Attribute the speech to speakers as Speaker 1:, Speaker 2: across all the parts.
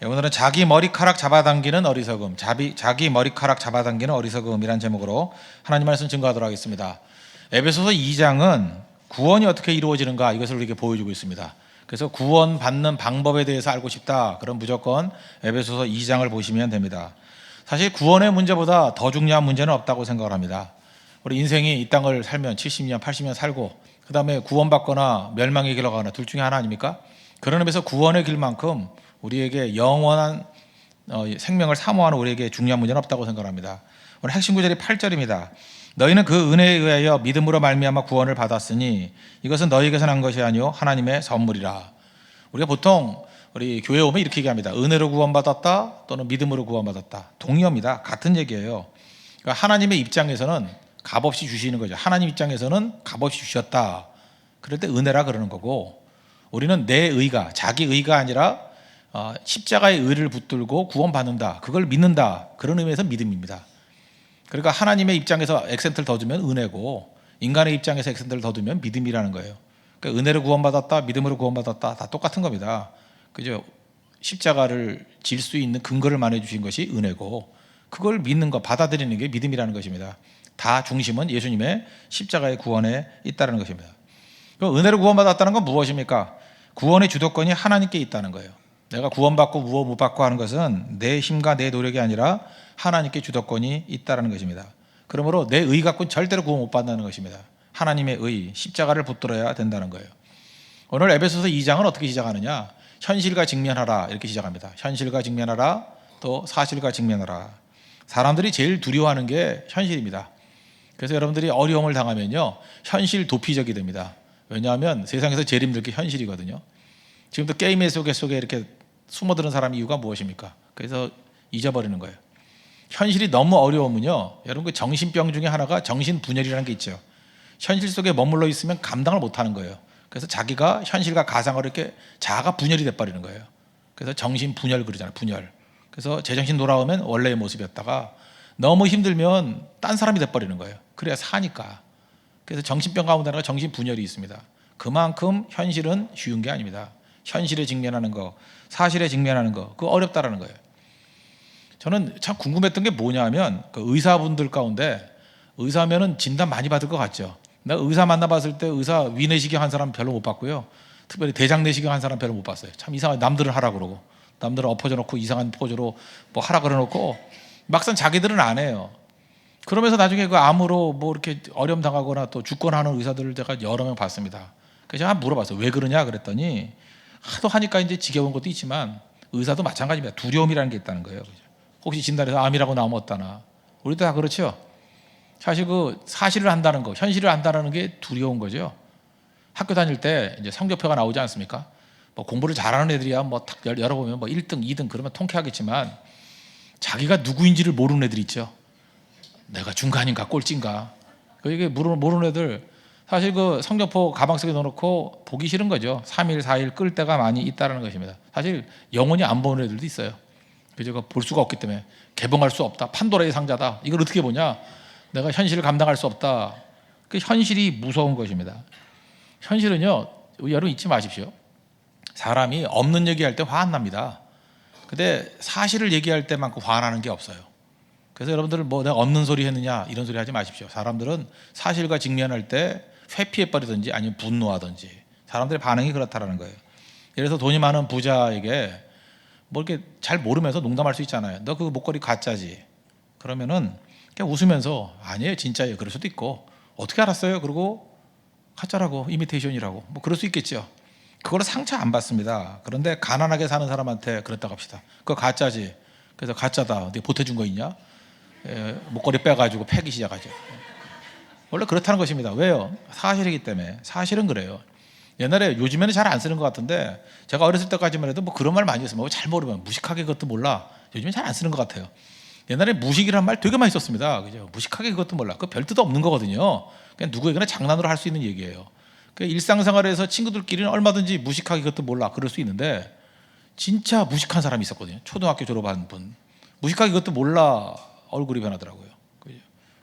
Speaker 1: 오늘은 자기 머리카락 잡아당기는 어리석음, 자기 머리카락 잡아당기는 어리석음이라는 제목으로 하나님 말씀 증거하도록 하겠습니다. 에베소서 2장은 구원이 어떻게 이루어지는가 이것을 우리에게 보여주고 있습니다. 그래서 구원 받는 방법에 대해서 알고 싶다. 그럼 무조건 에베소서 2장을 보시면 됩니다. 사실 구원의 문제보다 더 중요한 문제는 없다고 생각을 합니다. 우리 인생이 이 땅을 살면 70년, 80년 살고 그 다음에 구원받거나 멸망의 길로 가거나 둘 중에 하나 아닙니까? 그런 의미에서 구원의 길만큼 우리에게 영원한 생명을 사모하는 우리에게 중요한 문제는 없다고 생각합니다. 오늘 핵심 구절이 8절입니다. 너희는 그 은혜에 의하여 믿음으로 말미암아 구원을 받았으니 이것은 너희에게서 난 것이 아니요 하나님의 선물이라. 우리가 보통 우리 교회 오면 이렇게 얘기합니다. 은혜로 구원받았다 또는 믿음으로 구원받았다. 동의어입니다. 같은 얘기예요. 그러니까 하나님의 입장에서는 값없이 주시는 거죠. 하나님 입장에서는 값없이 주셨다. 그럴 때 은혜라 그러는 거고, 우리는 내 의가, 자기 의가 아니라 십자가의 의를 붙들고 구원받는다, 그걸 믿는다, 그런 의미에서 믿음입니다. 그러니까 하나님의 입장에서 액센트를 더 두면 은혜고, 인간의 입장에서 액센트를 더 두면 믿음이라는 거예요. 그러니까 은혜로 구원받았다, 믿음으로 구원받았다, 다 똑같은 겁니다. 그죠? 십자가를 질 수 있는 근거를 마련해 주신 것이 은혜고, 그걸 믿는 것, 받아들이는 게 믿음이라는 것입니다. 다 중심은 예수님의 십자가의 구원에 있다는 것입니다. 그럼 은혜로 구원받았다는 건 무엇입니까? 구원의 주도권이 하나님께 있다는 거예요. 내가 구원받고 무엇 못 받고 하는 것은 내 힘과 내 노력이 아니라 하나님께 주도권이 있다는 것입니다. 그러므로 내 의 갖고는 절대로 구원 못 받는다는 것입니다. 하나님의 의, 십자가를 붙들어야 된다는 거예요. 오늘 에베소서 2장은 어떻게 시작하느냐? 현실과 직면하라, 이렇게 시작합니다. 현실과 직면하라, 또 사실과 직면하라. 사람들이 제일 두려워하는 게 현실입니다. 그래서 여러분들이 어려움을 당하면요, 현실 도피적이 됩니다. 왜냐하면 세상에서 제일 힘들 게 현실이거든요. 지금도 게임의 속에 이렇게 숨어드는 사람의 이유가 무엇입니까? 그래서 잊어버리는 거예요. 현실이 너무 어려우면요, 여러분 그 정신병 중에 하나가 정신분열이라는 게 있죠. 현실 속에 머물러 있으면 감당을 못하는 거예요. 그래서 자기가 현실과 가상으로 이렇게 자아가 분열이 돼버리는 거예요. 그래서 정신분열 그러잖아요. 분열. 그래서 제정신 돌아오면 원래의 모습이었다가 너무 힘들면 딴 사람이 돼버리는 거예요. 그래야 사니까. 그래서 정신병 가운데 하나가 정신분열이 있습니다. 그만큼 현실은 쉬운 게 아닙니다. 현실에 직면하는 거, 사실에 직면하는 거, 그거 어렵다라는 거예요. 저는 참 궁금했던 게 뭐냐면, 그 의사분들 가운데, 의사면은 진단 많이 받을 것 같죠. 내가 의사 만나봤을 때 의사 위내시경 한 사람 별로 못 봤고요. 특별히 대장 내시경 한 사람 별로 못 봤어요. 참 이상하게 남들은 하라 그러고, 남들은 엎어져 놓고 이상한 포즈로 뭐 하라 그래 놓고 막상 자기들은 안 해요. 그러면서 나중에 그 암으로 뭐 이렇게 어려움 당하거나 또 죽거나 하는 의사들을 제가 여러 명 봤습니다. 그래서 제가 물어봤어요. 왜 그러냐 그랬더니, 하도 하니까 이제 지겨운 것도 있지만 의사도 마찬가지입니다. 두려움이라는 게 있다는 거예요. 혹시 진단해서 암이라고 나오면 어떠나. 우리도 다 그렇죠. 사실 그 사실을 한다는 거, 현실을 한다는 게 두려운 거죠. 학교 다닐 때 이제 성적표가 나오지 않습니까? 뭐 공부를 잘하는 애들이야 뭐 탁 열어보면 뭐 1등, 2등 그러면 통쾌하겠지만, 자기가 누구인지를 모르는 애들이 있죠. 내가 중간인가 꼴찌인가. 이게 모르는 애들, 사실 그 성적표 가방 속에 넣어놓고 보기 싫은 거죠. 3일, 4일 끌 때가 많이 있다는 것입니다. 사실 영원히 안 보는 애들도 있어요. 그저 볼 수가 없기 때문에 개봉할 수 없다. 판도라의 상자다. 이걸 어떻게 보냐? 내가 현실을 감당할 수 없다. 그 현실이 무서운 것입니다. 현실은요, 여러분 잊지 마십시오. 사람이 없는 얘기할 때 화 안 납니다. 근데 사실을 얘기할 때만큼 화나는 게 없어요. 그래서 여러분들 뭐 내가 없는 소리 했느냐 이런 소리 하지 마십시오. 사람들은 사실과 직면할 때 회피해버리든지 아니면 분노하든지, 사람들의 반응이 그렇다라는 거예요. 예를 들어서 돈이 많은 부자에게 뭐 이렇게 잘 모르면서 농담할 수 있잖아요. 너 그 목걸이 가짜지? 그러면은 그냥 웃으면서 아니에요 진짜예요, 그럴 수도 있고, 어떻게 알았어요? 그리고 가짜라고, 이미테이션이라고, 뭐 그럴 수 있겠죠. 그거로 상처 안 받습니다. 그런데 가난하게 사는 사람한테 그랬다고 합시다. 그거 가짜지? 그래서 가짜다, 네가 보태준 거 있냐? 목걸이 빼가지고 패기 시작하죠. 원래 그렇다는 것입니다. 왜요? 사실이기 때문에. 사실은 그래요. 옛날에, 요즘에는 잘 안 쓰는 것 같은데 제가 어렸을 때까지만 해도 뭐 그런 말 많이 했어요. 뭐 잘 모르면 무식하게 그것도 몰라. 요즘엔 잘 안 쓰는 것 같아요. 옛날에 무식이란 말 되게 많이 썼습니다. 그죠? 무식하게 그것도 몰라. 그 별 뜻 없는 거거든요. 그냥 누구에게나 장난으로 할 수 있는 얘기예요. 일상생활에서 친구들끼리는 얼마든지 무식하게 그것도 몰라 그럴 수 있는데, 진짜 무식한 사람이 있었거든요. 초등학교 졸업한 분. 무식하게 그것도 몰라 얼굴이 변하더라고요.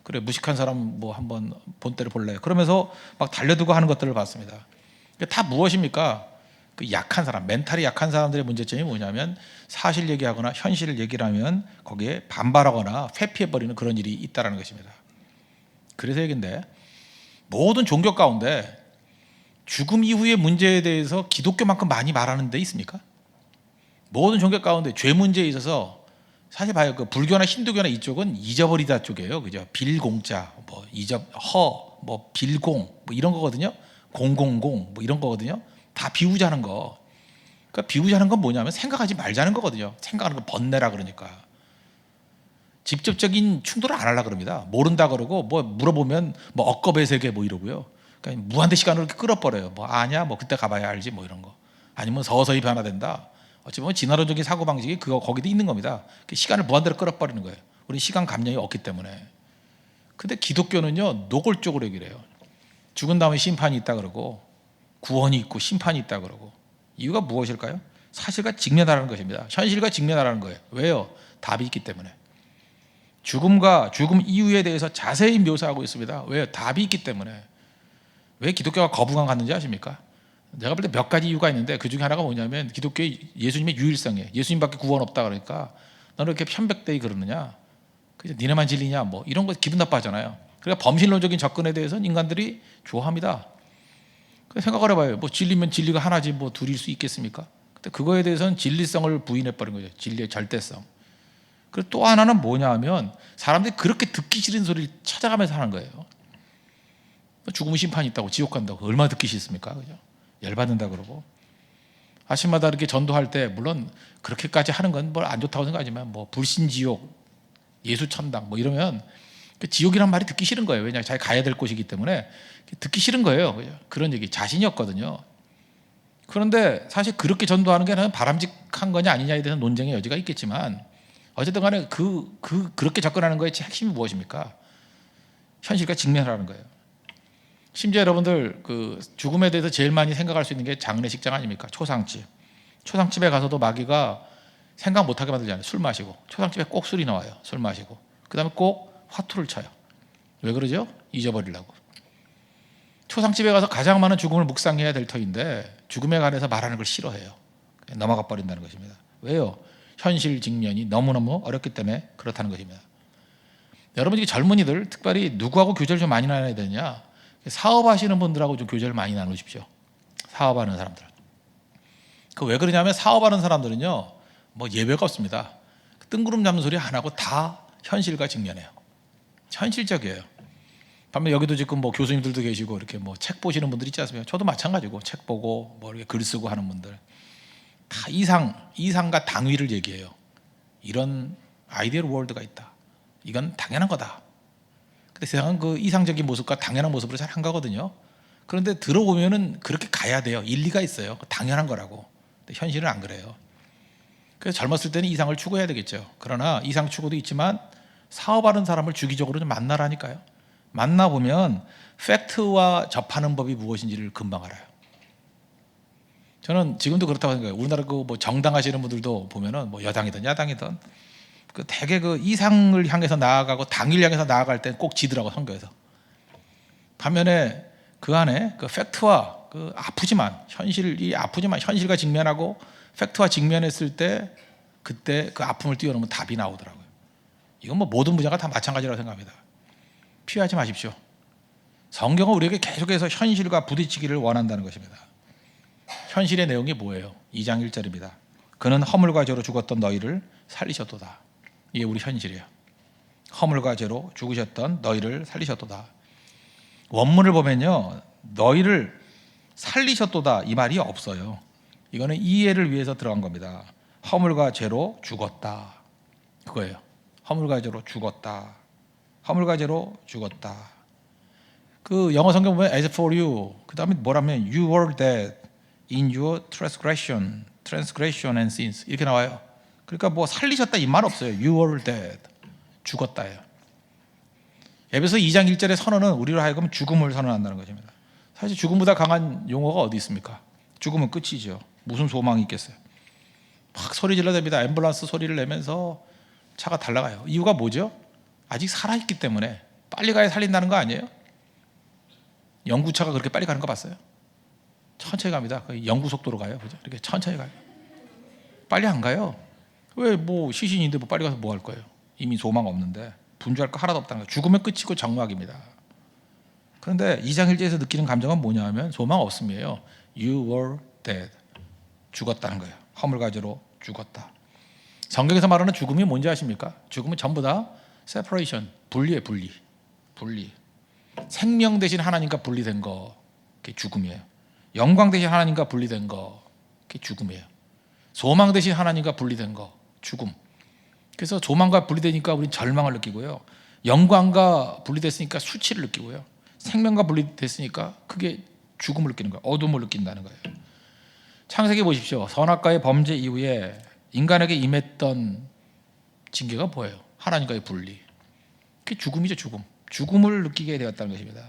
Speaker 1: 그래, 무식한 사람 뭐 한번 본때를 볼래? 그러면서 막 달려들고 하는 것들을 봤습니다. 다 무엇입니까? 그 약한 사람, 멘탈이 약한 사람들의 문제점이 뭐냐면 사실 얘기하거나 현실을 얘기를 하면 거기에 반발하거나 회피해버리는 그런 일이 있다는 것입니다. 그래서 얘기인데 모든 종교 가운데 죽음 이후의 문제에 대해서 기독교만큼 많이 말하는 데 있습니까? 모든 종교 가운데 죄 문제에 있어서 사실 봐요. 그 불교나 힌두교나 이쪽은 잊어버리다 쪽이에요. 그죠? 빌공자, 뭐 뭐 빌공, 뭐 이런 거거든요. 공공공, 뭐 이런 거거든요. 다 비우자는 거. 그러니까 비우자는 건 뭐냐면 생각하지 말자는 거거든요. 생각하는 거 번내라 그러니까. 직접적인 충돌을 안 하려고 그럽니다. 모른다 그러고 뭐 물어보면 뭐 억겁의 세계 뭐 이러고요. 그러니까 무한대 시간으로 이렇게 끌어버려요. 뭐 아냐, 뭐 그때 가봐야 알지 뭐 이런 거. 아니면 서서히 변화된다. 어찌 보면 진화론적인 사고방식이 그거 거기도 있는 겁니다. 시간을 무한대로 끌어버리는 거예요. 우리 시간 감량이 없기 때문에. 근데 기독교는요 노골적으로 얘기를 해요. 죽은 다음에 심판이 있다 그러고 구원이 있고 심판이 있다 그러고. 이유가 무엇일까요? 사실과 직면하라는 것입니다. 현실과 직면하라는 거예요. 왜요? 답이 있기 때문에. 죽음과 죽음 이후에 대해서 자세히 묘사하고 있습니다. 왜요? 답이 있기 때문에. 왜 기독교가 거부감 갖는지 아십니까? 내가 볼 때 몇 가지 이유가 있는데 그 중에 하나가 뭐냐면 기독교의 예수님의 유일성이에요. 예수님밖에 구원 없다 그러니까 너는 이렇게 편백되이 그러느냐? 그냥 니네만 진리냐? 뭐 이런 거 기분 나빠하잖아요. 그러니까 범신론적인 접근에 대해서는 인간들이 좋아합니다. 생각을 해봐요. 뭐 진리면 진리가 하나지 뭐 둘일 수 있겠습니까? 근데 그거에 대해서는 진리성을 부인해버린 거죠. 진리의 절대성. 그리고 또 하나는 뭐냐 하면 사람들이 그렇게 듣기 싫은 소리를 찾아가면서 하는 거예요. 죽음의 심판이 있다고 지옥 간다고 얼마나 듣기 싫습니까? 그죠? 열받는다 그러고 아침마다 이렇게 전도할 때 물론 그렇게까지 하는 건 뭘 안 좋다고 생각하지만 뭐 불신지옥, 예수천당 뭐 이러면 그 지옥이란 말이 듣기 싫은 거예요. 왜냐하면 자기 가야 될 곳이기 때문에 듣기 싫은 거예요. 그죠? 그런 얘기 자신이 없거든요. 그런데 사실 그렇게 전도하는 게 바람직한 거냐 아니냐에 대해서 논쟁의 여지가 있겠지만 어쨌든 간에 그렇게 접근하는 거의 핵심이 무엇입니까? 현실과 직면하라는 거예요. 심지어 여러분들 그 죽음에 대해서 제일 많이 생각할 수 있는 게 장례식장 아닙니까? 초상집. 초상집에 가서도 마귀가 생각 못하게 만들잖아요. 술 마시고. 초상집에 꼭 술이 나와요. 술 마시고. 그 다음에 꼭 화투를 쳐요. 왜 그러죠? 잊어버리려고. 초상집에 가서 가장 많은 죽음을 묵상해야 될 터인데 죽음에 관해서 말하는 걸 싫어해요. 넘어가 버린다는 것입니다. 왜요? 현실 직면이 너무너무 어렵기 때문에 그렇다는 것입니다. 여러분 이 젊은이들 특별히 누구하고 교제를 좀 많이 나눠야 되냐? 사업하시는 분들하고 좀 교제를 많이 나누십시오. 사업하는 사람들. 그 왜 그러냐면 사업하는 사람들은요 뭐 예외가 없습니다. 뜬구름 잡는 소리 안 하고 다 현실과 직면해요. 현실적이에요. 반면 여기도 지금 뭐 교수님들도 계시고 이렇게 뭐 책 보시는 분들 있지 않습니까? 저도 마찬가지고 책 보고 뭐 이렇게 글 쓰고 하는 분들 다 이상과 당위를 얘기해요. 이런 아이디얼 월드가 있다. 이건 당연한 거다. 근데 세상은 그 이상적인 모습과 당연한 모습으로 잘 안 가거든요. 그런데 들어보면은 그렇게 가야 돼요. 일리가 있어요. 당연한 거라고. 근데 현실은 안 그래요. 그래서 젊었을 때는 이상을 추구해야 되겠죠. 그러나 이상 추구도 있지만 사업하는 사람을 주기적으로 좀 만나라니까요. 만나보면 팩트와 접하는 법이 무엇인지를 금방 알아요. 저는 지금도 그렇다고 생각해요. 우리나라 그 뭐 정당 하시는 분들도 보면은 뭐 여당이든 야당이든 그 되게 그 이상을 향해서 나아가고 당일 향해서 나아갈 땐 꼭 지더라고 선거에서. 반면에 그 안에 그 팩트와 그 아프지만 현실과 직면하고 팩트와 직면했을 때 그때 그 아픔을 뛰어넘으면 답이 나오더라고요. 이건 뭐 모든 분야가 다 마찬가지라고 생각합니다. 피하지 마십시오. 성경은 우리에게 계속해서 현실과 부딪히기를 원한다는 것입니다. 현실의 내용이 뭐예요? 2장 1절입니다. 그는 허물과 죄로 죽었던 너희를 살리셨도다. 이게 우리 현실이에요. 허물과 죄로 죽으셨던 너희를 살리셨도다. 원문을 보면요, 너희를 살리셨도다 이 말이 없어요. 이거는 이해를 위해서 들어간 겁니다. 허물과 죄로 죽었다. 그거예요. 허물과 죄로 죽었다. 허물과 죄로 죽었다. 그 영어 성경 보면 as for you 그 다음에 뭐라면 you were dead in your transgression and sins 이렇게 나와요. 그러니까 뭐 살리셨다 이 말 없어요. You were dead 죽었다예요. 에베소 2장 1절의 선언은 우리로 하여금 죽음을 선언한다는 것입니다. 사실 죽음보다 강한 용어가 어디 있습니까? 죽음은 끝이죠. 무슨 소망이 있겠어요? 막 소리 질러댑니다. 앰뷸런스 소리를 내면서 차가 달라가요. 이유가 뭐죠? 아직 살아있기 때문에 빨리 가야 살린다는 거 아니에요? 영구차가 그렇게 빨리 가는 거 봤어요? 천천히 갑니다. 거의 영구 속도로 가요. 그죠? 이렇게 천천히 가요. 빨리 안 가요. 왜 뭐 시신인데 뭐 빨리 가서 뭐 할 거예요? 이미 소망 없는데 분주할 거 하나도 없다는 거예요. 죽음의 끝이고 정막입니다. 그런데 2장 1절에서 느끼는 감정은 뭐냐 하면 소망 없음이에요. You were dead. 죽었다는 거예요. 허물가지로 죽었다. 성경에서 말하는 죽음이 뭔지 아십니까? 죽음은 전부 다 separation, 분리예요. 분리. 생명 대신 하나님과 분리된 거, 그게 죽음이에요. 영광 대신 하나님과 분리된 거, 그게 죽음이에요. 소망 대신 하나님과 분리된 거, 죽음. 그래서 소망과 분리되니까 우리는 절망을 느끼고요. 영광과 분리됐으니까 수치를 느끼고요. 생명과 분리됐으니까 그게 죽음을 느끼는 거예요. 어둠을 느낀다는 거예요. 창세기 보십시오. 선악과의 범죄 이후에 인간에게 임했던 징계가 뭐예요? 하나님과의 분리. 그게 죽음이죠. 죽음을 느끼게 되었다는 것입니다.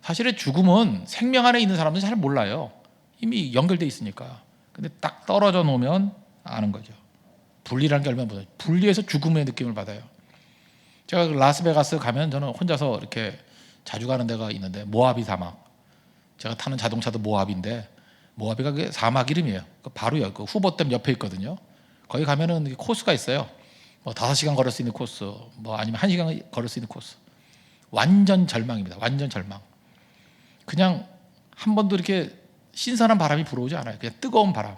Speaker 1: 사실은 죽음은 생명 안에 있는 사람들은 잘 몰라요. 이미 연결되어 있으니까. 근데 딱 떨어져 놓으면 아는 거죠. 분리라는 게 얼마나 무서워요. 분리해서 죽음의 느낌을 받아요. 제가 라스베가스 가면 저는 혼자서 이렇게 자주 가는 데가 있는데 모하비 사막. 제가 타는 자동차도 모하비인데 모하비가 그 사막 이름이에요. 바로요. 그 후보댐 옆에 있거든요. 거기 가면은 코스가 있어요. 뭐 5시간 걸을 수 있는 코스, 뭐 아니면 1시간 걸을 수 있는 코스. 완전 절망입니다. 완전 절망. 그냥 한 번도 이렇게 신선한 바람이 불어오지 않아요. 그냥 뜨거운 바람.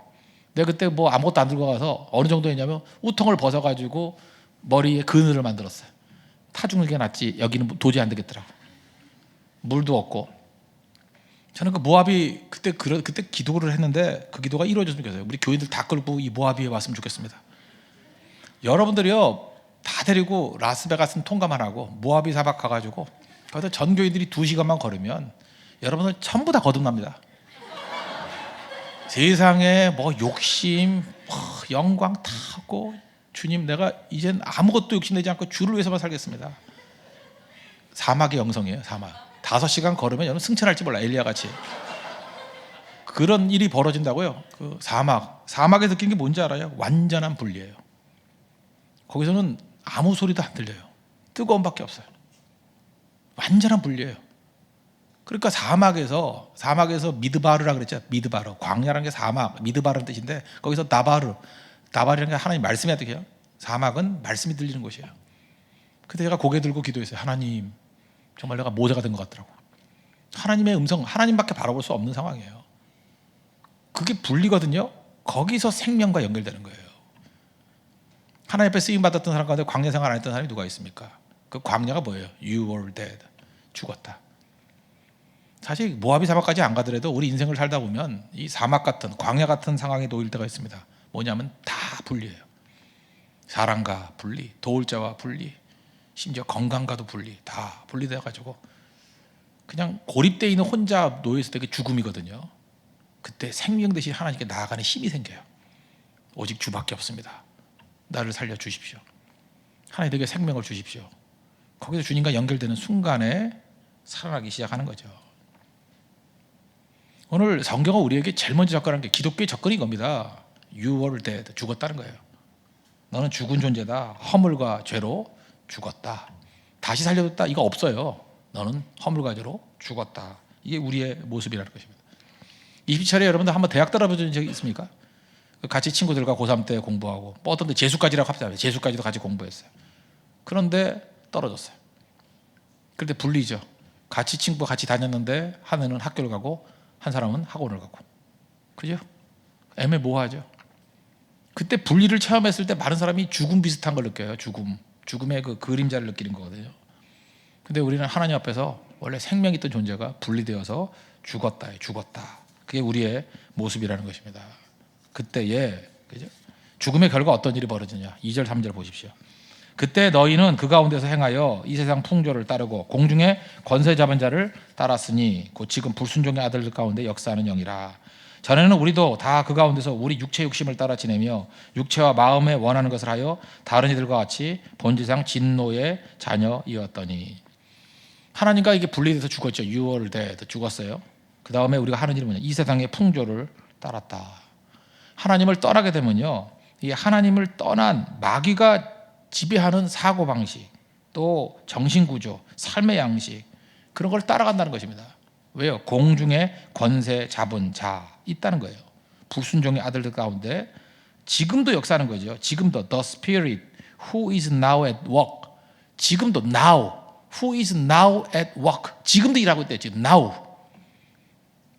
Speaker 1: 내가 그때 뭐 아무것도 안 들고 가서 어느 정도 했냐면 우통을 벗어가지고 머리에 그늘을 만들었어요. 타 죽는 게 낫지 여기는 도저히 안 되겠더라고. 물도 없고. 저는 그 모하비 그때 기도를 했는데 그 기도가 이루어졌으면 좋겠어요. 우리 교인들 다 끌고 이 모하비에 왔으면 좋겠습니다. 여러분들이요 다 데리고 라스베가스는 통과만 하고 모하비 사막 가가지고 거기서 전 교인들이 2시간만 걸으면 여러분들 전부 다 거듭납니다. 세상에 뭐 욕심, 영광 다 하고 주님 내가 이젠 아무것도 욕심내지 않고 주를 위해서만 살겠습니다. 사막의 영성이에요. 사막. 5시간 걸으면 여러분 승천할지 몰라. 엘리야같이. 그런 일이 벌어진다고요. 그 사막에 느낀 게 뭔지 알아요? 완전한 분리예요. 거기서는 아무 소리도 안 들려요. 뜨거움밖에 없어요. 완전한 분리예요. 그러니까 사막에서 미드바르라 그랬죠. 미드바르. 광야라는 게 사막, 미드바르는 뜻인데 거기서 나바르라는 게 하나님 말씀이 어떻게요? 사막은 말씀이 들리는 곳이에요. 그때 제가 고개 들고 기도했어요. 하나님, 정말 내가 모자가 된 것 같더라고. 하나님의 음성, 하나님밖에 바라볼 수 없는 상황이에요. 그게 분리거든요. 거기서 생명과 연결되는 거예요. 하나님 앞에 쓰임 받았던 사람 가운데 광야 생활 안 했던 사람이 누가 있습니까? 그 광야가 뭐예요? You were dead. 죽었다. 사실 모하비 사막까지 안 가더라도 우리 인생을 살다 보면 이 사막 같은 광야 같은 상황에 놓일 때가 있습니다. 뭐냐면 다 분리예요. 사랑과 분리, 도울 자와 분리, 심지어 건강과도 분리, 다 분리되어 가지고 그냥 고립되어 있는 혼자 놓여 있을 때 그게 죽음이거든요. 그때 생명 대신 하나님께 나아가는 힘이 생겨요. 오직 주밖에 없습니다. 나를 살려 주십시오. 하나님에게 생명을 주십시오. 거기서 주님과 연결되는 순간에 살아나기 시작하는 거죠. 오늘 성경은 우리에게 제일 먼저 접근하는 게 기독교의 접근인 겁니다. You were dead. 죽었다는 거예요. 너는 죽은 존재다. 허물과 죄로 죽었다. 다시 살려줬다. 이거 없어요. 너는 허물과 죄로 죽었다. 이게 우리의 모습이라는 것입니다. 20차례 여러분들 한번 대학 떨어진 적이 있습니까? 같이 친구들과 고3 때 공부하고 뭐 어떤 데 재수까지라고 합시다. 재수까지도 같이 공부했어요. 그런데 떨어졌어요. 그런데 분리죠. 같이 친구가 같이 다녔는데 한 애는 학교를 가고 한 사람은 학원을 가고. 그죠? 애매모호하죠. 그때 분리를 체험했을 때 많은 사람이 죽음 비슷한 걸 느껴요. 죽음의 그 그림자를 느끼는 거거든요. 근데 우리는 하나님 앞에서 원래 생명이 있던 존재가 분리되어서 죽었다. 그게 우리의 모습이라는 것입니다. 그때에 그죠? 죽음의 결과 어떤 일이 벌어지냐? 2절 3절 보십시오. 그때 너희는 그 가운데서 행하여 이 세상 풍조를 따르고 공중에 권세 잡은 자를 따랐으니 곧 지금 불순종의 아들들 가운데 역사하는 영이라. 전에는 우리도 다 그 가운데서 우리 육체 욕심을 따라 지내며 육체와 마음에 원하는 것을 하여 다른 이들과 같이 본질상 진노의 자녀이었더니. 하나님과 이게 분리돼서 죽었죠. 유월을 대해서 죽었어요. 그 다음에 우리가 하는 일은 뭐냐? 이 세상의 풍조를 따랐다. 하나님을 떠나게 되면요, 이 하나님을 떠난 마귀가 지배하는 사고방식, 또 정신구조, 삶의 양식, 그런 걸 따라간다는 것입니다. 왜요? 공중에 권세 잡은 자 있다는 거예요. 불순종의 아들들 가운데 지금도 역사하는 거죠. 지금도 the spirit who is now at work. 지금도 now who is now at work. 지금도 일하고 있대요. 지금 now.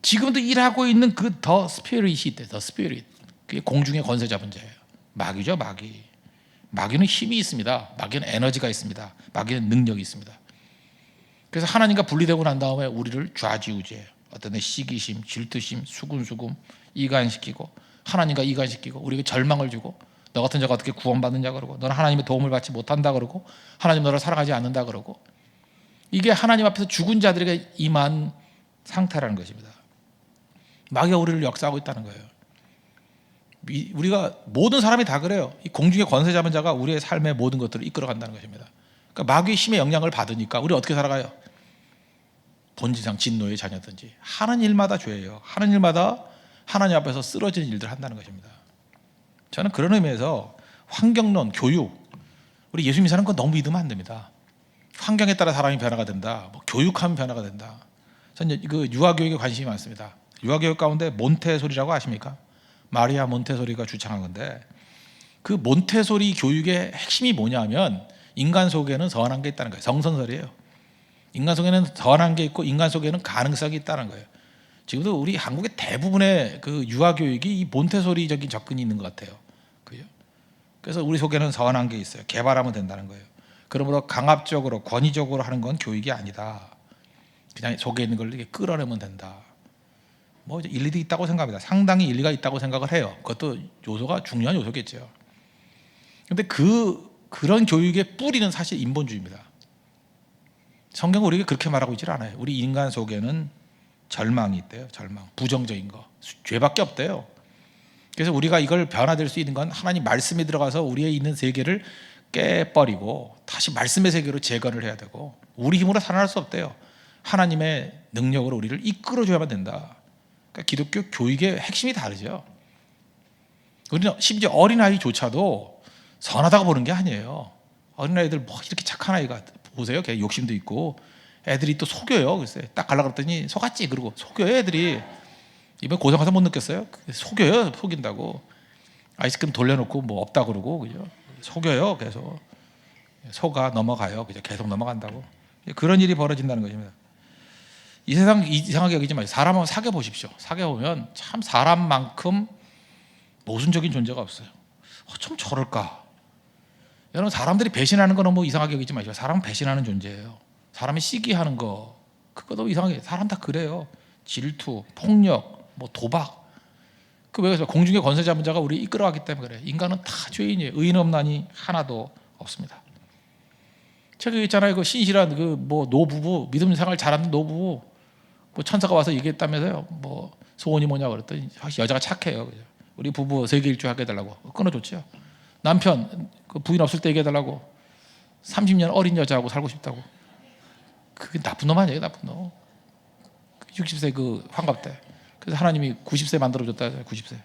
Speaker 1: 지금도 일하고 있는 그 the spirit이 있대. the spirit. 그게 공중에 권세 잡은 자예요. 마귀죠, 마귀. 마귀는 힘이 있습니다. 마귀는 에너지가 있습니다. 마귀는 능력이 있습니다. 그래서 하나님과 분리되고 난 다음에 우리를 좌지우지해요. 어떤 데 시기심, 질투심, 수군수군 이간시키고 하나님과 이간시키고 우리에게 절망을 주고 너 같은 자가 어떻게 구원받느냐 그러고 너는 하나님의 도움을 받지 못한다 그러고 하나님 너를 사랑하지 않는다 그러고 이게 하나님 앞에서 죽은 자들에게 임한 상태라는 것입니다. 마귀가 우리를 역사하고 있다는 거예요. 우리가 모든 사람이 다 그래요. 이 공중에 권세 잡은 자가 우리의 삶의 모든 것들을 이끌어간다는 것입니다. 그러니까 마귀의 힘의 영향을 받으니까 우리 어떻게 살아가요? 본질상 진노의 자녀든지 하는 일마다 죄예요. 하는 일마다 하나님 앞에서 쓰러지는 일들을 한다는 것입니다. 저는 그런 의미에서 환경론, 교육 우리 예수님이 사는 거 너무 믿으면 안 됩니다. 환경에 따라 사람이 변화가 된다. 뭐 교육하면 변화가 된다. 저는 그 유아교육에 관심이 많습니다. 유아교육 가운데 몬테소리라고 아십니까? 마리아 몬테소리가 주창한 건데 그 몬테소리 교육의 핵심이 뭐냐면 인간 속에는 선한 게 있다는 거예요. 성선설이에요. 인간 속에는 선한 게 있고 인간 속에는 가능성이 있다는 거예요. 지금도 우리 한국의 대부분의 그 유아교육이 이 몬테소리적인 접근이 있는 것 같아요. 그죠? 그래서 우리 속에는 선한 게 있어요. 개발하면 된다는 거예요. 그러므로 강압적으로 권위적으로 하는 건 교육이 아니다. 그냥 속에 있는 걸 이렇게 끌어내면 된다. 뭐 일리도 있다고 생각합니다. 상당히 일리가 있다고 생각을 해요. 그것도 요소가 중요한 요소겠죠. 그런데 그런 교육의 뿌리는 사실 인본주의입니다. 성경은 우리에게 그렇게 말하고 있질 않아요. 우리 인간 속에는 절망이 있대요. 절망, 부정적인 거, 죄밖에 없대요. 그래서 우리가 이걸 변화될 수 있는 건 하나님 말씀에 들어가서 우리의 있는 세계를 깨버리고 다시 말씀의 세계로 재건을 해야 되고 우리 힘으로 살아날 수 없대요. 하나님의 능력으로 우리를 이끌어줘야만 된다. 그러니까 기독교 교육의 핵심이 다르죠. 우리는 심지어 어린아이조차도 선하다고 보는 게 아니에요. 어린아이들 뭐 이렇게 착한 아이가 보세요. 걔 욕심도 있고 애들이 또 속여요. 글쎄 딱 가려고 그랬더니 속았지 그러고 속여요 애들이. 이번에 고생 가서 못 느꼈어요? 속여요. 속인다고. 아이스크림 돌려놓고 뭐 없다 그러고 그죠? 속여요. 계속 속아 넘어가요. 그죠? 계속 넘어간다고. 그런 일이 벌어진다는 것입니다. 이 세상 이상하게 여기지 마세요. 사람 한번 사귀어 보십시오. 사귀어 보면 참 사람만큼 모순적인 존재가 없어요. 좀 저럴까? 여러분 사람들이 배신하는 거 너무 이상하게 여기지 마시고 사람은 배신하는 존재예요. 사람이 시기하는 거 그것도 이상하게 사람 다 그래요. 질투, 폭력, 뭐 도박. 그 왜 그래서 공중의 권세 잡은 자가 우리 이끌어가기 때문에 그래요. 인간은 다 죄인이에요. 의인 없나니 하나도 없습니다. 제가 있잖아요. 그 신실한 그 뭐 노부부 믿음 생활 잘하는 노부부 뭐 천사가 와서 얘기했다면서요. 뭐 소원이 뭐냐 그랬더니 여자가 착해요. 그죠? 우리 부부 세계 일주 하게 해달라고 끊어줬죠. 남편 그 부인 없을 때 얘기해달라고 30년 어린 여자하고 살고 싶다고. 그게 나쁜 놈 아니에요, 나쁜 놈. 60세 그 환갑 때. 그래서 하나님이 90세 만들어줬다. 90세.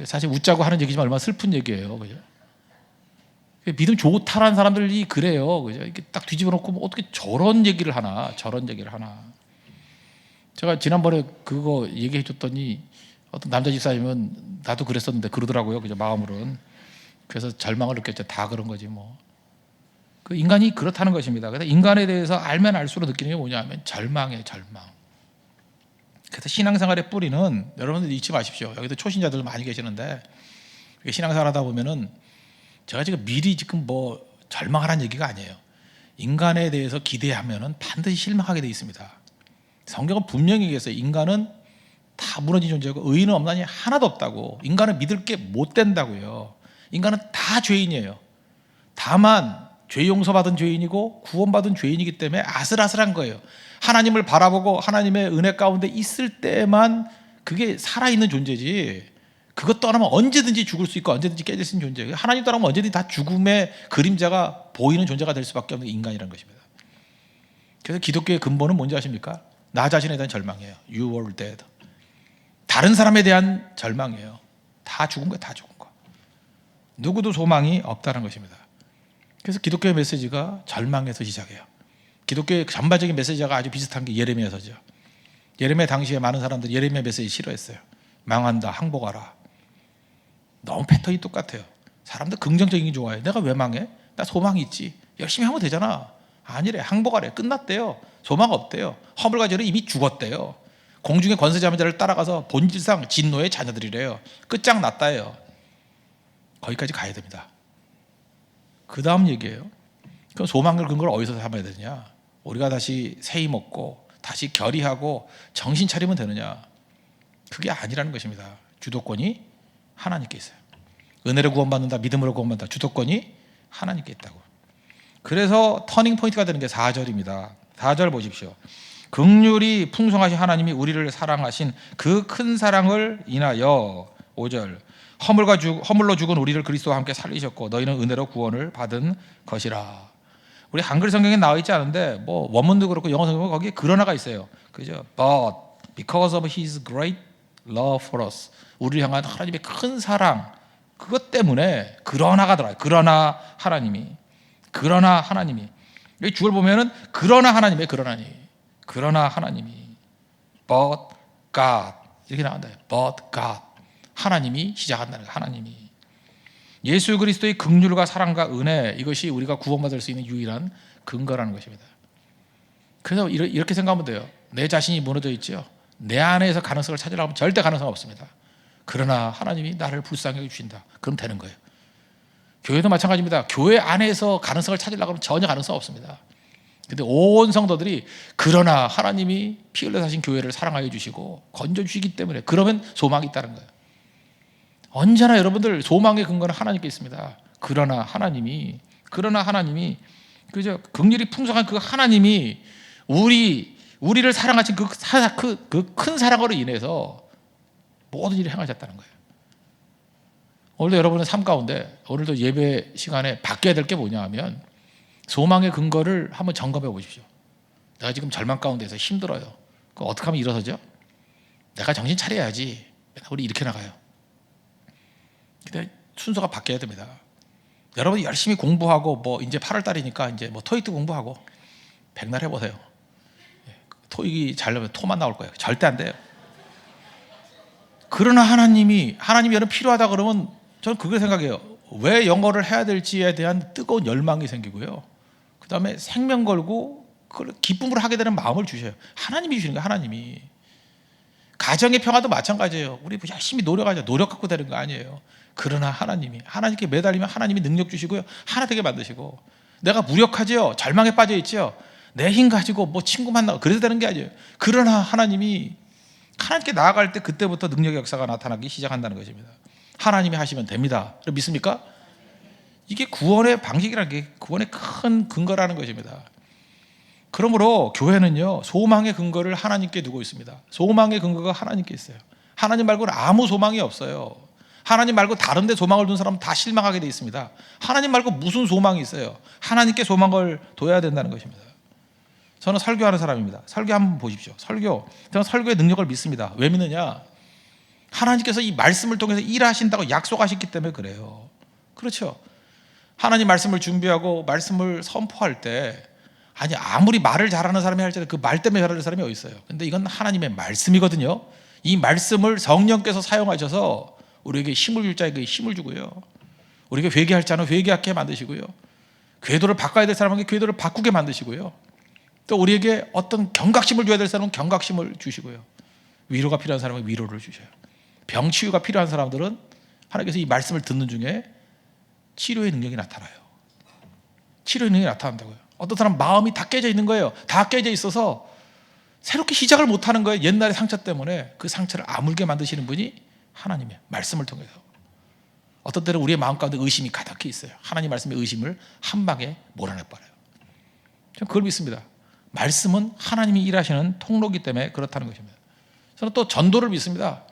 Speaker 1: 사실 웃자고 하는 얘기지만 얼마나 슬픈 얘기예요, 그죠? 믿음 좋다라는 사람들이 그래요, 그죠? 이렇게 딱 뒤집어 놓고 뭐 어떻게 저런 얘기를 하나, 저런 얘기를 하나. 제가 지난번에 그거 얘기해 줬더니 어떤 남자 집사님은 나도 그랬었는데 그러더라고요, 그죠? 마음으로는. 그래서 절망을 느꼈죠. 다 그런 거지 뭐. 그 인간이 그렇다는 것입니다. 그래서 인간에 대해서 알면 알수록 느끼는 게 뭐냐면 절망이에요, 절망. 그래서 신앙생활의 뿌리는 여러분들 잊지 마십시오. 여기도 초신자들 많이 계시는데 신앙생활 하다 보면은 제가 지금 미리 지금 뭐 절망하라는 얘기가 아니에요. 인간에 대해서 기대하면은 반드시 실망하게 돼 있습니다. 성경은 분명히 얘기했어요. 인간은 다 무너진 존재고 의인은 없나니 하나도 없다고. 인간은 믿을 게 못 된다고요. 인간은 다 죄인이에요. 다만 죄 용서받은 죄인이고 구원받은 죄인이기 때문에 아슬아슬한 거예요. 하나님을 바라보고 하나님의 은혜 가운데 있을 때만 그게 살아있는 존재지. 그것 떠나면 언제든지 죽을 수 있고 언제든지 깨질 수 있는 존재예요. 하나님 떠나면 언제든지 다 죽음의 그림자가 보이는 존재가 될 수밖에 없는 인간이라는 것입니다. 그래서 기독교의 근본은 뭔지 아십니까? 나 자신에 대한 절망이에요. You were dead. 다른 사람에 대한 절망이에요. 다 죽은 거야, 다 죽은 거. 누구도 소망이 없다는 것입니다. 그래서 기독교의 메시지가 절망에서 시작해요. 기독교의 전반적인 메시지가 아주 비슷한 게 예레미야서죠. 예레미야 당시에 많은 사람들이 예레미야 메시지 싫어했어요. 망한다, 항복하라. 너무 패턴이 똑같아요. 사람들 긍정적인 게 좋아해. 내가 왜 망해? 나 소망이 있지. 열심히 하면 되잖아. 아니래. 항복하래. 끝났대요. 소망 없대요. 허물과제는 이미 죽었대요. 공중의 권세 잡은 자를 따라가서 본질상 진노의 자녀들이래요. 끝장났다예요. 거기까지 가야 됩니다. 그 다음 얘기예요. 그럼 소망을 근거를 어디서 삼아야 되느냐? 우리가 다시 새히 먹고 다시 결의하고 정신 차리면 되느냐? 그게 아니라는 것입니다. 주도권이 하나님께 있어요. 은혜로 구원받는다, 믿음으로 구원받는다. 주도권이 하나님께 있다고. 그래서 터닝 포인트가 되는 게 4절입니다. 4절 보십시오. 긍휼이 풍성하신 하나님이 우리를 사랑하신 그 큰 사랑을 인하여 5절 허물로 죽은 우리를 그리스도와 함께 살리셨고 너희는 은혜로 구원을 받은 것이라. 우리 한글 성경에 나와 있지 않은데 뭐 원문도 그렇고 영어 성경은 거기에 그러나가 있어요. 그죠? But because of His great love for us, 우리를 향한 하나님의 큰 사랑, 그것 때문에 그러나가 들어요. 그러나 하나님이 여기 주를 보면은 그러나 하나님의 그러나 하나님이 but God 이렇게 나온다. but God 하나님이 시작한다는 거예요. 하나님이 예수 그리스도의 긍휼과 사랑과 은혜, 이것이 우리가 구원받을 수 있는 유일한 근거라는 것입니다. 그래서 이렇게 생각하면 돼요. 내 자신이 무너져 있죠. 내 안에서 가능성을 찾으려고 하면 절대 가능성 없습니다. 그러나 하나님이 나를 불쌍히 여기신다. 그럼 되는 거예요. 교회도 마찬가지입니다. 교회 안에서 가능성을 찾으려고 하면 전혀 가능성 없습니다. 근데 온 성도들이 그러나 하나님이 피 흘려 사신 교회를 사랑하여 주시고 건져 주시기 때문에 그러면 소망이 있다는 거예요. 언제나 여러분들 소망의 근거는 하나님께 있습니다. 그러나 하나님이 그죠? 긍휼이 풍성한 그 하나님이 우리를 사랑하신 그 큰 사랑으로 인해서 모든 일을 행하셨다는 거예요. 오늘도 여러분의 삶 가운데 오늘도 예배 시간에 바뀌어야 될 게 뭐냐 하면 소망의 근거를 한번 점검해 보십시오. 내가 지금 절망 가운데서 힘들어요. 그럼 어떻게 하면 일어서죠? 내가 정신 차려야지. 우리 이렇게 나가요. 근데 순서가 바뀌어야 됩니다. 여러분이 열심히 공부하고 뭐 이제 8월 달이니까 이제 뭐 토익도 공부하고 백날 해보세요. 토익이 잘 나면 토만 나올 거예요. 절대 안 돼요. 그러나 하나님이 여러분 필요하다 그러면 저는 그걸 생각해요. 왜 영어를 해야 될지에 대한 뜨거운 열망이 생기고요. 그 다음에 생명 걸고 그걸 기쁨으로 하게 되는 마음을 주셔요. 하나님이 주시는 거예요. 하나님이. 가정의 평화도 마찬가지예요. 우리 열심히 노력하자. 노력 갖고 되는 거 아니에요. 그러나 하나님께 매달리면 하나님이 능력 주시고요. 하나 되게 만드시고, 내가 무력하죠. 절망에 빠져 있죠. 내 힘 가지고 뭐 친구 만나고 그래서 되는 게 아니에요. 그러나 하나님께 나아갈 때 그때부터 능력의 역사가 나타나기 시작한다는 것입니다. 하나님이 하시면 됩니다. 믿습니까? 이게 구원의 방식이라는 게 구원의 큰 근거라는 것입니다. 그러므로 교회는요, 소망의 근거를 하나님께 두고 있습니다. 소망의 근거가 하나님께 있어요. 하나님 말고는 아무 소망이 없어요. 하나님 말고 다른 데 소망을 둔 사람은 다 실망하게 돼 있습니다. 하나님 말고 무슨 소망이 있어요? 하나님께 소망을 둬야 된다는 것입니다. 저는 설교하는 사람입니다. 설교 한번 보십시오. 저는 설교의 능력을 믿습니다. 왜 믿느냐? 하나님께서 이 말씀을 통해서 일하신다고 약속하셨기 때문에 그래요. 그렇죠? 하나님 말씀을 준비하고 말씀을 선포할 때, 아무리 말을 잘하는 사람이 할지라도 그 말 때문에 잘하는 사람이 어디 있어요? 근데 이건 하나님의 말씀이거든요. 이 말씀을 성령께서 사용하셔서 우리에게 힘을 줄 자에게 힘을 주고요, 우리에게 회개할 자는 회개하게 만드시고요, 궤도를 바꿔야 될 사람에게 궤도를 바꾸게 만드시고요, 또 우리에게 어떤 경각심을 줘야 될 사람은 경각심을 주시고요, 위로가 필요한 사람은 위로를 주셔요. 병치유가 필요한 사람들은 하나님께서 이 말씀을 듣는 중에 치료의 능력이 나타나요. 치료의 능력이 나타난다고요. 어떤 사람 마음이 다 깨져 있는 거예요. 다 깨져 있어서 새롭게 시작을 못하는 거예요. 옛날의 상처 때문에. 그 상처를 아물게 만드시는 분이 하나님의 말씀을 통해서. 어떤 때는 우리의 마음 가운데 의심이 가득히 있어요. 하나님 말씀의 의심을 한 방에 몰아내버려요. 저는 그걸 믿습니다. 말씀은 하나님이 일하시는 통로이기 때문에 그렇다는 것입니다. 저는 또 전도를 믿습니다.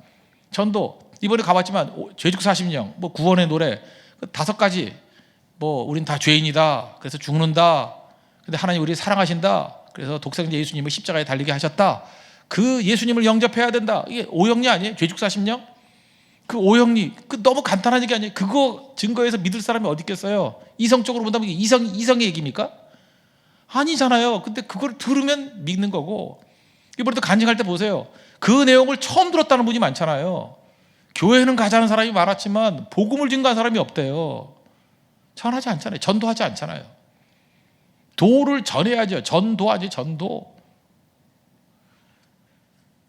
Speaker 1: 전도, 이번에 가봤지만 죄죽 40령, 뭐 구원의 노래 5가지, 뭐 우린 다 죄인이다, 그래서 죽는다, 근데 하나님 우리 사랑하신다, 그래서 독생자 예수님을 십자가에 달리게 하셨다, 그 예수님을 영접해야 된다. 이게 오영리 아니에요? 죄죽 40령? 그 오영리, 너무 간단한 얘기 아니에요? 그거 증거해서 믿을 사람이 어디 있겠어요? 이성적으로 본다면 이게 이성의 얘기입니까? 아니잖아요. 근데 그걸 들으면 믿는 거고, 이번에도 간증할 때 보세요. 그 내용을 처음 들었다는 분이 많잖아요. 교회는 가자는 사람이 많았지만 복음을 증거한 사람이 없대요. 전하지 않잖아요. 전도하지 않잖아요. 도를 전해야죠. 전도하지, 전도.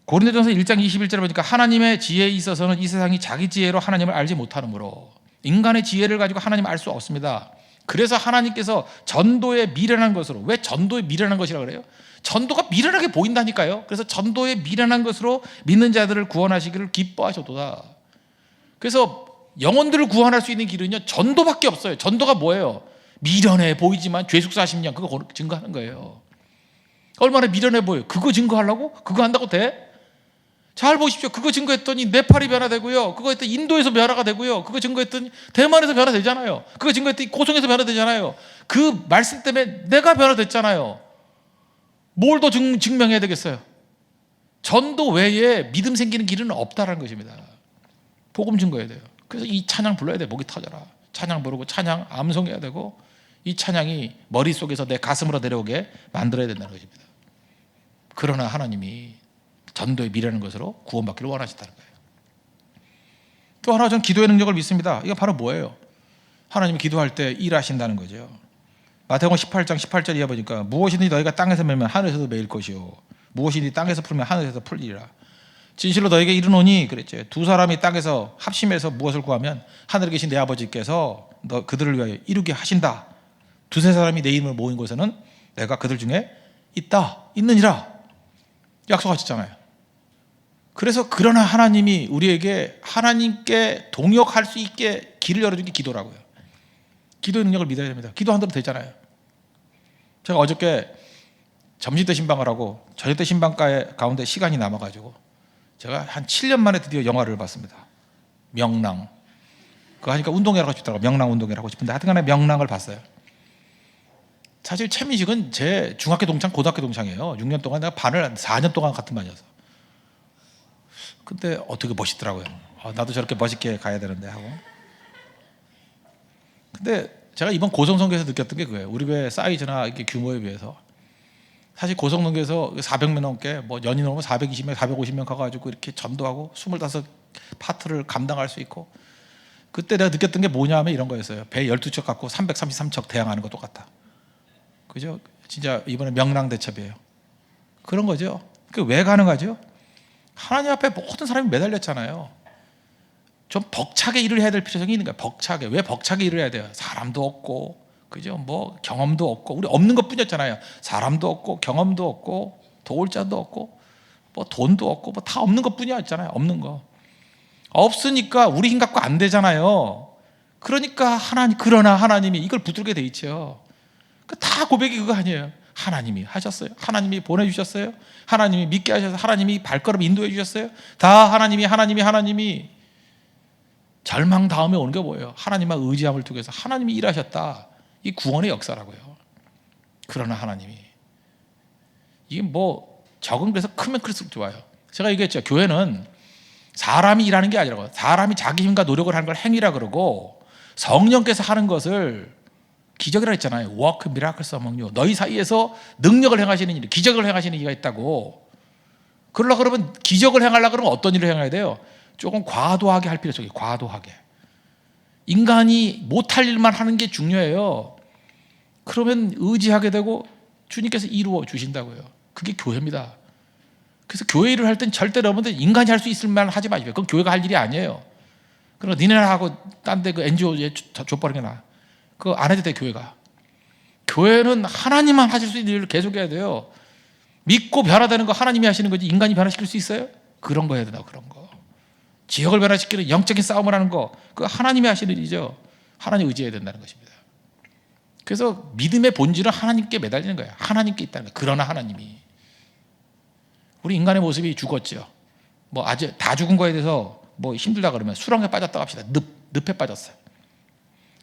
Speaker 1: 고린도전서 1장 21절에 보니까 하나님의 지혜에 있어서는 이 세상이 자기 지혜로 하나님을 알지 못하므로 인간의 지혜를 가지고 하나님을 알 수 없습니다. 그래서 하나님께서 전도에 미련한 것으로, 왜 전도에 미련한 것이라고 그래요? 전도가 미련하게 보인다니까요. 그래서 전도에 미련한 것으로 믿는 자들을 구원하시기를 기뻐하셔도다. 그래서 영혼들을 구원할 수 있는 길은요, 전도밖에 없어요. 전도가 뭐예요? 미련해 보이지만 죄 속사 10년 그거 증거하는 거예요. 얼마나 미련해 보여요. 그거 증거하려고? 그거 한다고 돼? 잘 보십시오. 그거 증거했더니 네팔이 변화되고요. 그거 했더니 인도에서 변화가 되고요. 그거 증거했더니 대만에서 변화되잖아요. 그거 증거했더니 고성에서 변화되잖아요. 그 말씀 때문에 내가 변화됐잖아요. 뭘 더 증명해야 되겠어요? 전도 외에 믿음 생기는 길은 없다라는 것입니다. 복음 증거해야 돼요. 그래서 이 찬양 불러야 돼. 목이 터져라. 찬양 부르고 찬양 암송해야 되고, 이 찬양이 머릿속에서 내 가슴으로 내려오게 만들어야 된다는 것입니다. 그러나 하나님이 전도에 미라는 것으로 구원받기를 원하셨다는 거예요. 또 하나, 저는 기도의 능력을 믿습니다. 이거 바로 뭐예요? 하나님이 기도할 때 일하신다는 거죠. 마태복음 18장 18절 이하 보니까 무엇이든지 너희가 땅에서 매면 하늘에서도 매일 것이요 무엇이든지 땅에서 풀면 하늘에서 풀리리라. 진실로 너희에게 이르노니 그랬죠. 두 사람이 땅에서 합심해서 무엇을 구하면 하늘에 계신 내 아버지께서 그들을 위하여 이루게 하신다. 두세 사람이 내 이름을 모인 곳에는 내가 그들 중에 있느니라 약속하셨잖아요. 그래서 그러나 하나님이 우리에게 하나님께 동역할 수 있게 길을 열어준 게 기도라고요. 기도의 능력을 믿어야 됩니다. 기도 한 대로 되잖아요. 제가 어저께 점심때 신방을 하고 저녁 때 신방 가운데 시간이 남아가지고 제가 한 7년 만에 드디어 영화를 봤습니다. 명랑. 그거 하니까 운동회를 하고 싶더라고요. 명랑 운동회를 하고 싶은데 하여튼간에 명랑을 봤어요. 사실 최민식은 제 중학교 동창, 고등학교 동창이에요. 6년 동안 내가 반을 4년 동안 같은 반이어서. 근데 어떻게 멋있더라고요. 나도 저렇게 멋있게 가야 되는데 하고. 근데 제가 이번 고성선교에서 느꼈던 게 그거예요. 우리 교회 사이즈나 이렇게 규모에 비해서 사실 고성선교에서 400명 넘게 뭐 연이 넘으면 420명, 450명 가가지고 이렇게 전도하고 25 파트를 감당할 수 있고, 그때 내가 느꼈던 게 뭐냐면 이런 거였어요. 배 12척 갖고 333척 대항하는 거 똑같다. 그죠? 진짜 이번에 명랑 대첩이에요. 그런 거죠. 그 왜 가능하죠? 하나님 앞에 모든 사람이 매달렸잖아요. 좀 벅차게 일을 해야 될 필요성이 있는 거예요. 벅차게. 왜 벅차게 일을 해야 돼요? 사람도 없고, 그죠? 뭐 경험도 없고, 우리 없는 것뿐이었잖아요. 사람도 없고, 경험도 없고, 도울 자도 없고, 뭐 돈도 없고, 뭐 다 없는 것뿐이었잖아요. 없는 거. 없으니까 우리 힘 갖고 안 되잖아요. 그러니까 그러나 하나님이 이걸 붙들게 돼 있죠. 다 고백이 그거 아니에요. 하나님이 하셨어요. 하나님이 보내주셨어요. 하나님이 믿게 하셔서 하나님이 발걸음 인도해 주셨어요. 다 하나님이 절망 다음에 오는 게 뭐예요? 하나님만 의지함을 두고 해서 하나님이 일하셨다. 이 구원의 역사라고요. 그러나 하나님이 이게 뭐 적은 그래서 크면 클수록 좋아요. 제가 얘기했죠. 교회는 사람이 일하는 게 아니라고. 사람이 자기 힘과 노력을 하는 걸 행위라 그러고, 성령께서 하는 것을 기적이라 했잖아요. Work miracles among you. 너희 사이에서 능력을 행하시는 일, 기적을 행하시는 이가 있다고. 그러려고 그러면 기적을 행하려고 그러면 어떤 일을 행해야 돼요? 조금 과도하게 할 필요성이, 과도하게. 인간이 못할 일만 하는 게 중요해요. 그러면 의지하게 되고 주님께서 이루어 주신다고요. 그게 교회입니다. 그래서 교회 일을 할 땐 절대 여러분들 인간이 할 수 있을 만 하지 마십시오. 그건 교회가 할 일이 아니에요. 그러니까 니네나 하고 딴 데 그 NGO에 줘버리는 게 나아. 그거 안 해도 돼, 교회가. 교회는 하나님만 하실 수 있는 일을 계속해야 돼요. 믿고 변화되는 거 하나님이 하시는 거지 인간이 변화시킬 수 있어요? 그런 거 해야 된다. 그런 거. 지역을 변화시키는 영적인 싸움을 하는 거, 그거 하나님이 하시는 일이죠. 하나님 의지해야 된다는 것입니다. 그래서 믿음의 본질은 하나님께 매달리는 거예요. 하나님께 있다는 거예요. 그러나 하나님이. 우리 인간의 모습이 죽었죠. 뭐 아직 다 죽은 거에 대해서 뭐 힘들다 그러면 수렁에 빠졌다고 합시다. 늪에 빠졌어요.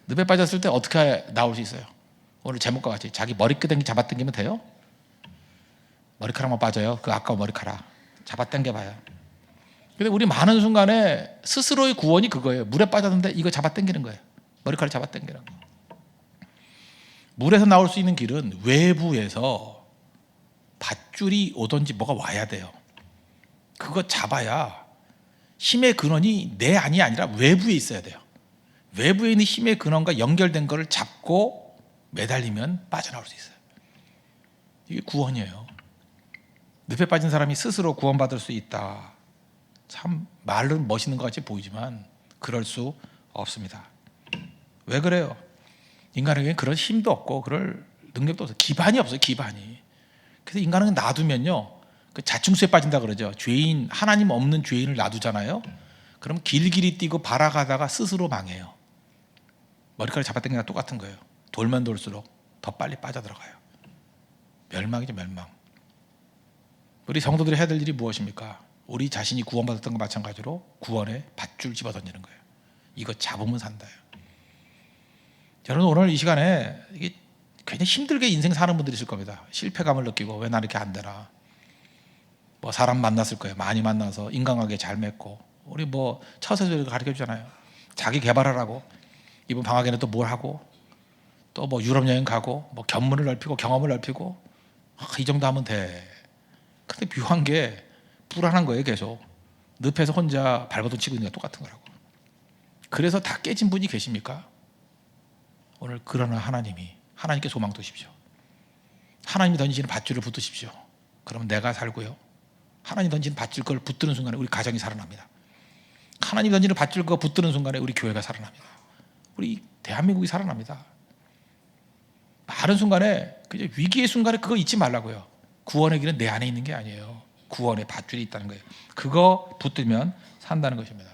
Speaker 1: 늪에 빠졌을 때 어떻게 나올 수 있어요? 오늘 제목과 같이 자기 머리끄댕이 잡아당기면 돼요? 머리카락만 빠져요. 그 아까운 머리카락 잡아당겨봐요. 근데 우리 많은 순간에 스스로의 구원이 그거예요. 물에 빠졌는데 이거 잡아당기는 거예요. 머리카락 잡아당기는 거. 물에서 나올 수 있는 길은 외부에서 밧줄이 오든지 뭐가 와야 돼요. 그거 잡아야 힘의 근원이 내 안이 아니라 외부에 있어야 돼요. 외부에 있는 힘의 근원과 연결된 거를 잡고 매달리면 빠져나올 수 있어요. 이게 구원이에요. 늪에 빠진 사람이 스스로 구원받을 수 있다. 참 말은 멋있는 것 같이 보이지만 그럴 수 없습니다. 왜 그래요? 인간에게는 그런 힘도 없고 그럴 능력도 없어요. 기반이 없어요. 기반이. 그래서 인간은 놔두면요, 그 자충수에 빠진다 그러죠. 죄인, 하나님 없는 죄인을 놔두잖아요. 그럼 길길이 뛰고 발아가다가 스스로 망해요. 머리카락 잡아당기는 거 똑같은 거예요. 돌면 돌수록 더 빨리 빠져들어가요. 멸망이죠, 멸망. 우리 성도들이 해야 될 일이 무엇입니까? 우리 자신이 구원받았던 것과 마찬가지로 구원에 밧줄 집어던지는 거예요. 이거 잡으면 산다요. 여러분, 오늘 이 시간에 이게 굉장히 힘들게 인생 사는 분들이 있을 겁니다. 실패감을 느끼고 왜 나 이렇게 안 되나. 뭐 사람 만났을 거예요. 많이 만나서 인간관계 잘 맺고. 우리 뭐 처세술을 가르쳐 주잖아요. 자기 개발하라고. 이번 방학에는 또 뭘 하고, 또 뭐 유럽 여행 가고, 뭐 견문을 넓히고 경험을 넓히고, 이 정도 하면 돼. 근데 묘한 게 불안한 거예요. 계속 늪에서 혼자 발버둥 치고 있는 게 똑같은 거라고. 그래서 다 깨진 분이 계십니까? 오늘 그러나 하나님께 소망 두십시오. 하나님이 던지는 밧줄을 붙드십시오. 그러면 내가 살고요, 하나님 던지는 밧줄 걸 붙드는 순간에 우리 가정이 살아납니다. 하나님 던지는 밧줄 거 붙드는 순간에 우리 교회가 살아납니다. 우리 대한민국이 살아납니다. 많은 순간에, 그죠? 위기의 순간에 그거 잊지 말라고요. 구원의 길은 내 안에 있는 게 아니에요. 구원의 밧줄이 있다는 거예요. 그거 붙들면 산다는 것입니다.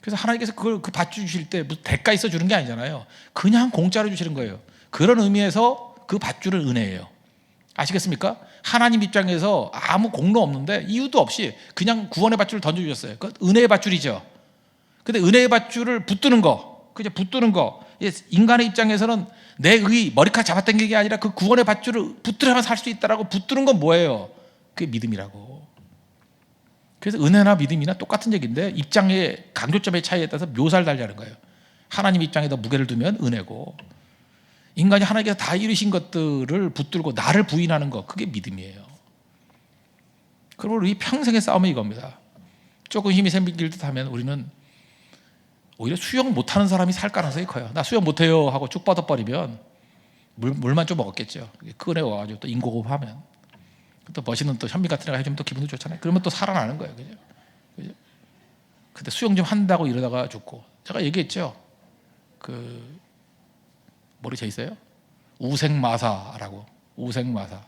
Speaker 1: 그래서 하나님께서 그 밧줄 주실 때 무슨 대가 있어 주는 게 아니잖아요. 그냥 공짜로 주시는 거예요. 그런 의미에서 그 밧줄은 은혜예요. 아시겠습니까? 하나님 입장에서 아무 공로 없는데 이유도 없이 그냥 구원의 밧줄을 던져주셨어요. 그 은혜의 밧줄이죠. 근데 은혜의 밧줄을 붙드는 거, 그죠? 붙드는 거. 인간의 입장에서는 내 의, 머리카락 잡아당기는 게 아니라 그 구원의 밧줄을 붙들어야만 살 수 있다라고 붙드는 건 뭐예요? 그게 믿음이라고. 그래서 은혜나 믿음이나 똑같은 얘기인데 입장의 강조점의 차이에 따라서 묘사를 달리하는 거예요. 하나님 입장에다 무게를 두면 은혜고, 인간이 하나님께서 다 이루신 것들을 붙들고 나를 부인하는 것, 그게 믿음이에요. 그리고 우리 평생의 싸움은 이겁니다. 조금 힘이 생길 듯 하면 우리는 오히려 수영 못하는 사람이 살 가능성이 커요. 나 수영 못해요 하고 쭉 뻗어버리면 물만 좀 먹었겠죠. 꺼내와가지고 또 인고급하면 또 멋있는 또 현미 같은 애가 해주면 또 기분도 좋잖아요. 그러면 또 살아나는 거예요. 그죠? 그죠? 근데 수영 좀 한다고 이러다가 죽고. 제가 얘기했죠. 머리 있어요? 우생마사라고. 우생마사.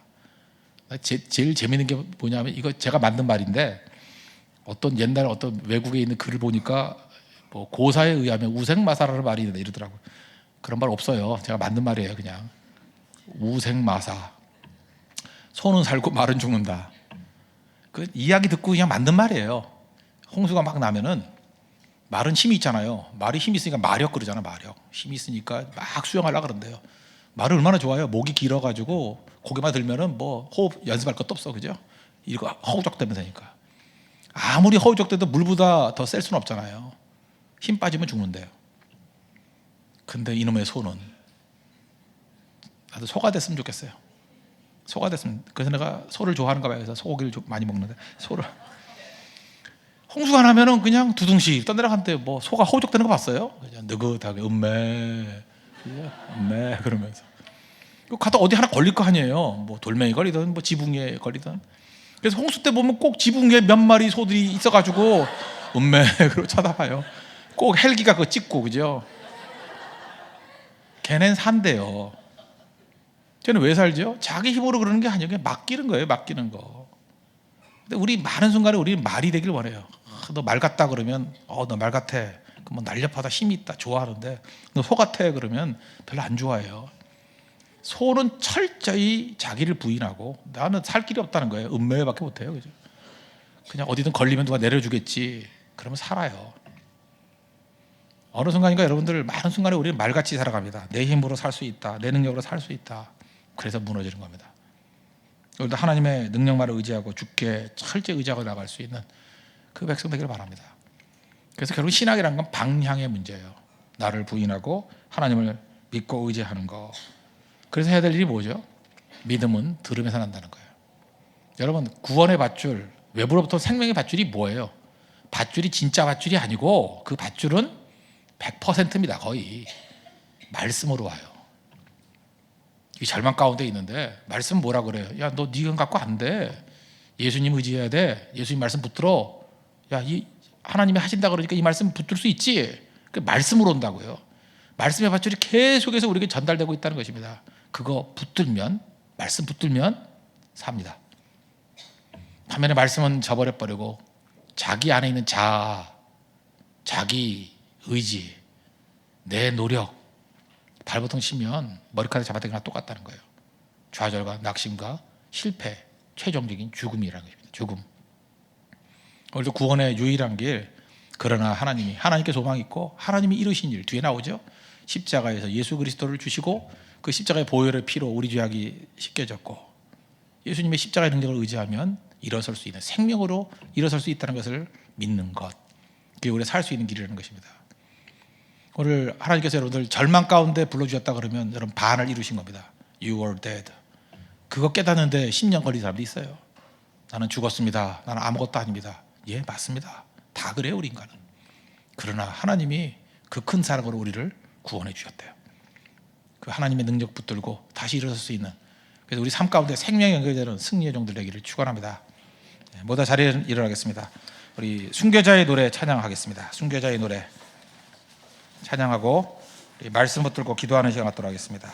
Speaker 1: 제일 재밌는 게 뭐냐면, 이거 제가 만든 말인데 옛날 어떤 외국에 있는 글을 보니까 뭐 고사에 의하면 우생마사라는 말이 이러더라고요. 그런 말 없어요. 제가 만든 말이에요. 그냥 우생마사. 소는 살고 말은 죽는다. 그 이야기 듣고 그냥 만든 말이에요. 홍수가 막 나면은 말은 힘이 있잖아요. 말이 힘이 있으니까 마력 그러잖아. 마력. 힘이 있으니까 막 수영하려고 그런대요. 말은 얼마나 좋아요. 목이 길어가지고 고개만 들면은 뭐 호흡 연습할 것도 없어. 그죠? 이거 허우적대면 되니까. 아무리 허우적대도 물보다 더 셀 수는 없잖아요. 힘 빠지면 죽는데요. 근데 이놈의 소는, 나도 소가 됐으면 좋겠어요. 소가 됐으면. 그래서 내가 소를 좋아하는가 봐요. 그래서 소고기를 많이 먹는데, 소를 홍수가 나면은 그냥 두둥실 떠내려간대. 뭐 소가 허우적대는 거 봤어요? 그냥 느긋하게 음메 그러면서 가다 어디 하나 걸릴 거 아니에요. 뭐 돌멩이 걸리든 뭐 지붕에 걸리든. 그래서 홍수 때 보면 꼭 지붕에 몇 마리 소들이 있어가지고 음메 그러고 쳐다봐요. 꼭 헬기가 그거 찍고. 그죠? 걔넨 산대요. 쟤는 왜 살죠? 자기 힘으로 그러는 게 아니에요. 그냥 맡기는 거예요. 맡기는 거. 근데 우리 많은 순간에 우리는 말이 되길 원해요. 너 말 같다 그러면 너 말 같아. 그럼 날렵하다, 힘이 있다, 좋아하는데, 너 소 같아 그러면 별로 안 좋아해요. 소는 철저히 자기를 부인하고 나는 살 길이 없다는 거예요. 음매밖에 못해요. 그죠? 그냥 어디든 걸리면 누가 내려주겠지. 그러면 살아요. 어느 순간인가 여러분들, 많은 순간에 우리는 말같이 살아갑니다. 내 힘으로 살 수 있다, 내 능력으로 살 수 있다. 그래서 무너지는 겁니다. 오늘도 하나님의 능력만을 의지하고 주께 철저히 의지하고 나갈 수 있는 그 백성 되기를 바랍니다. 그래서 결국 신학이라는 건 방향의 문제예요. 나를 부인하고 하나님을 믿고 의지하는 거. 그래서 해야 될 일이 뭐죠? 믿음은 들음에서 난다는 거예요. 여러분, 구원의 밧줄, 외부로부터 생명의 밧줄이 뭐예요? 밧줄이 진짜 밧줄이 아니고 그 밧줄은 100%입니다. 거의 말씀으로 와요. 이 절망 가운데 있는데 말씀 뭐라 그래요? 야, 너 네가 갖고 안 돼. 예수님 의지해야 돼. 예수님 말씀 붙들어. 야, 이 하나님이 하신다 그러니까 이 말씀 붙들 수 있지. 그 말씀으로 온다고요. 말씀의 밧줄이 계속해서 우리에게 전달되고 있다는 것입니다. 그거 붙들면, 말씀 붙들면 삽니다. 반면에 말씀은 저버려 버리고 자기 안에 있는 자아, 자기 의지, 내 노력, 발버둥 치면 머리카락 잡아당기나 똑같다는 거예요. 좌절과 낙심과 실패, 최종적인 죽음이라는 것입니다. 죽음. 오늘도 구원의 유일한 길, 그러나 하나님께 소망이 있고 하나님이 이루신 일 뒤에 나오죠. 십자가에서 예수 그리스도를 주시고 그 십자가의 보혈의 피로 우리 죄악이 씻겨졌고 예수님의 십자가의 능력을 의지하면 일어설 수 있는, 생명으로 일어설 수 있다는 것을 믿는 것, 그게 우리가 살 수 있는 길이라는 것입니다. 오늘 하나님께서 여러분들 절망 가운데 불러주셨다 그러면 여러분 반을 이루신 겁니다. You were dead. 그거 깨닫는데 10년 걸린 사람도 있어요. 나는 죽었습니다. 나는 아무것도 아닙니다. 예, 맞습니다. 다 그래요, 우리 인간은. 그러나 하나님이 그 큰 사랑으로 우리를 구원해 주셨대요. 그 하나님의 능력 붙들고 다시 일어설 수 있는, 그래서 우리 삶 가운데 생명이 연결되는 승리의 종들 되기를 축원합니다. 모두 자리에 일어나겠습니다. 우리 순교자의 노래 찬양하겠습니다. 순교자의 노래 찬양하고 말씀 붙들고 기도하는 시간 갖도록 하겠습니다.